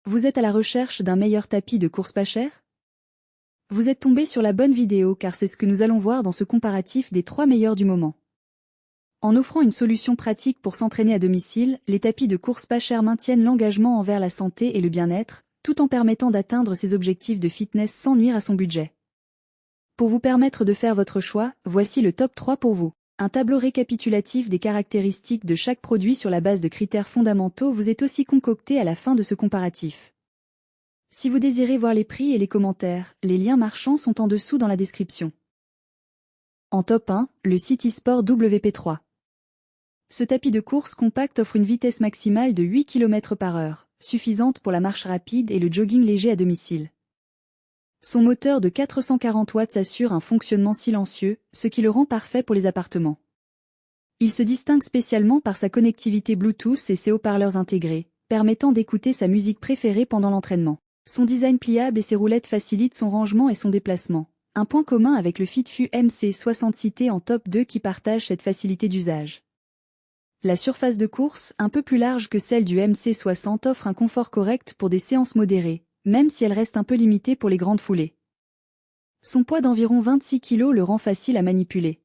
Vous êtes à la recherche d'un meilleur tapis de course pas cher? Vous êtes tombé sur la bonne vidéo car c'est ce que nous allons voir dans ce comparatif des 3 meilleurs du moment. En offrant une solution pratique pour s'entraîner à domicile, les tapis de course pas cher maintiennent l'engagement envers la santé et le bien-être, tout en permettant d'atteindre ses objectifs de fitness sans nuire à son budget. Pour vous permettre de faire votre choix, voici le top 3 pour vous. Un tableau récapitulatif des caractéristiques de chaque produit sur la base de critères fondamentaux vous est aussi concocté à la fin de ce comparatif. Si vous désirez voir les prix et les commentaires, les liens marchands sont en dessous dans la description. En top 1, le CitySport WP3. Ce tapis de course compact offre une vitesse maximale de 8 km/h, suffisante pour la marche rapide et le jogging léger à domicile. Son moteur de 440 watts assure un fonctionnement silencieux, ce qui le rend parfait pour les appartements. Il se distingue spécialement par sa connectivité Bluetooth et ses haut-parleurs intégrés, permettant d'écouter sa musique préférée pendant l'entraînement. Son design pliable et ses roulettes facilitent son rangement et son déplacement, un point commun avec le FitFu MC60 cité en top 2 qui partage cette facilité d'usage. La surface de course, un peu plus large que celle du MC60, offre un confort correct pour des séances modérées, même si elle reste un peu limitée pour les grandes foulées. Son poids d'environ 26 kg le rend facile à manipuler.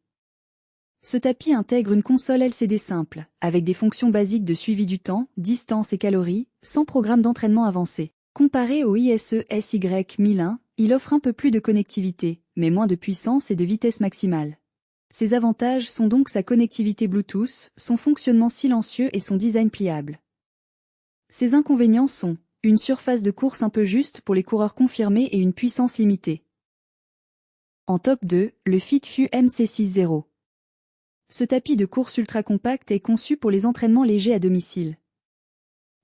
Ce tapis intègre une console LCD simple, avec des fonctions basiques de suivi du temps, distance et calories, sans programme d'entraînement avancé. Comparé au ISE SY1001, il offre un peu plus de connectivité, mais moins de puissance et de vitesse maximale. Ses avantages sont donc sa connectivité Bluetooth, son fonctionnement silencieux et son design pliable. Ses inconvénients sont une surface de course un peu juste pour les coureurs confirmés et une puissance limitée. En top 2, le FitFu MC60. Ce tapis de course ultra compact est conçu pour les entraînements légers à domicile.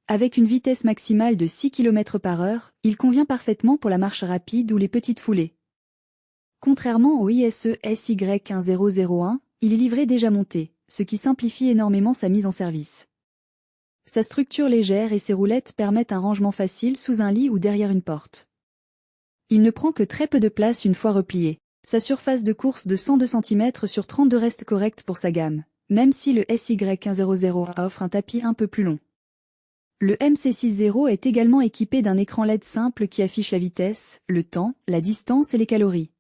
Avec une vitesse maximale de 6 km/h, il convient parfaitement pour la marche rapide ou les petites foulées. Contrairement au ISE SY1001, il est livré déjà monté, ce qui simplifie énormément sa mise en service. Sa structure légère et ses roulettes permettent un rangement facile sous un lit ou derrière une porte. Il ne prend que très peu de place une fois replié. Sa surface de course de 102 cm sur 32 reste correcte pour sa gamme, même si le SY1001 offre un tapis un peu plus long. Le MC60 est également équipé d'un écran LED simple qui affiche la vitesse, le temps, la distance et les calories.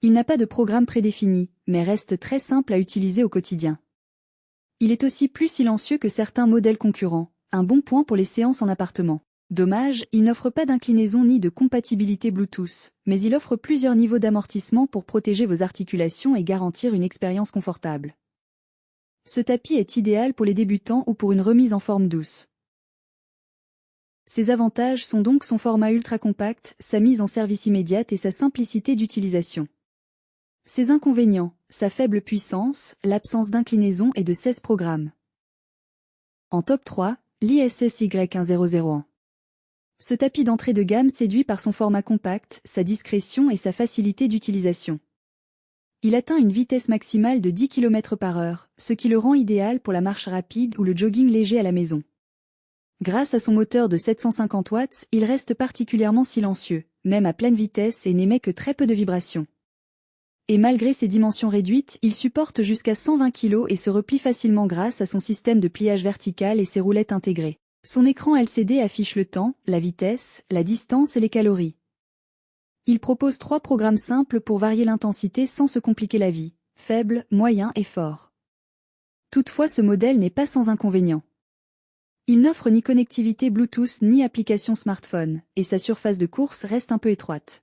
Il n'a pas de programme prédéfini, mais reste très simple à utiliser au quotidien. Il est aussi plus silencieux que certains modèles concurrents, un bon point pour les séances en appartement. Dommage, il n'offre pas d'inclinaison ni de compatibilité Bluetooth, mais il offre plusieurs niveaux d'amortissement pour protéger vos articulations et garantir une expérience confortable. Ce tapis est idéal pour les débutants ou pour une remise en forme douce. Ses avantages sont donc son format ultra compact, sa mise en service immédiate et sa simplicité d'utilisation. Ses inconvénients, sa faible puissance, l'absence d'inclinaison et de 16 programmes. En top 3, l'ISSY1001. Ce tapis d'entrée de gamme séduit par son format compact, sa discrétion et sa facilité d'utilisation. Il atteint une vitesse maximale de 10 km/h, ce qui le rend idéal pour la marche rapide ou le jogging léger à la maison. Grâce à son moteur de 750 watts, il reste particulièrement silencieux, même à pleine vitesse et n'émet que très peu de vibrations. Et malgré ses dimensions réduites, il supporte jusqu'à 120 kg et se replie facilement grâce à son système de pliage vertical et ses roulettes intégrées. Son écran LCD affiche le temps, la vitesse, la distance et les calories. Il propose 3 programmes simples pour varier l'intensité sans se compliquer la vie, faible, moyen et fort. Toutefois ce modèle n'est pas sans inconvénients. Il n'offre ni connectivité Bluetooth ni application smartphone, et sa surface de course reste un peu étroite.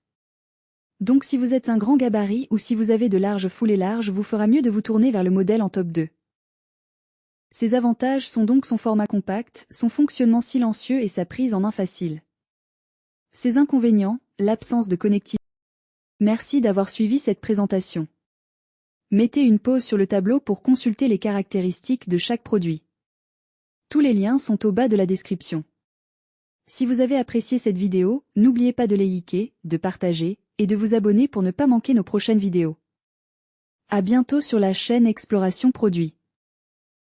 Donc si vous êtes un grand gabarit ou si vous avez de larges foulées larges, vous fera mieux de vous tourner vers le modèle en top 2. Ses avantages sont donc son format compact, son fonctionnement silencieux et sa prise en main facile. Ses inconvénients, l'absence de connectivité. Merci d'avoir suivi cette présentation. Mettez une pause sur le tableau pour consulter les caractéristiques de chaque produit. Tous les liens sont au bas de la description. Si vous avez apprécié cette vidéo, n'oubliez pas de liker, de partager, et de vous abonner pour ne pas manquer nos prochaines vidéos. À bientôt sur la chaîne Exploration Produits.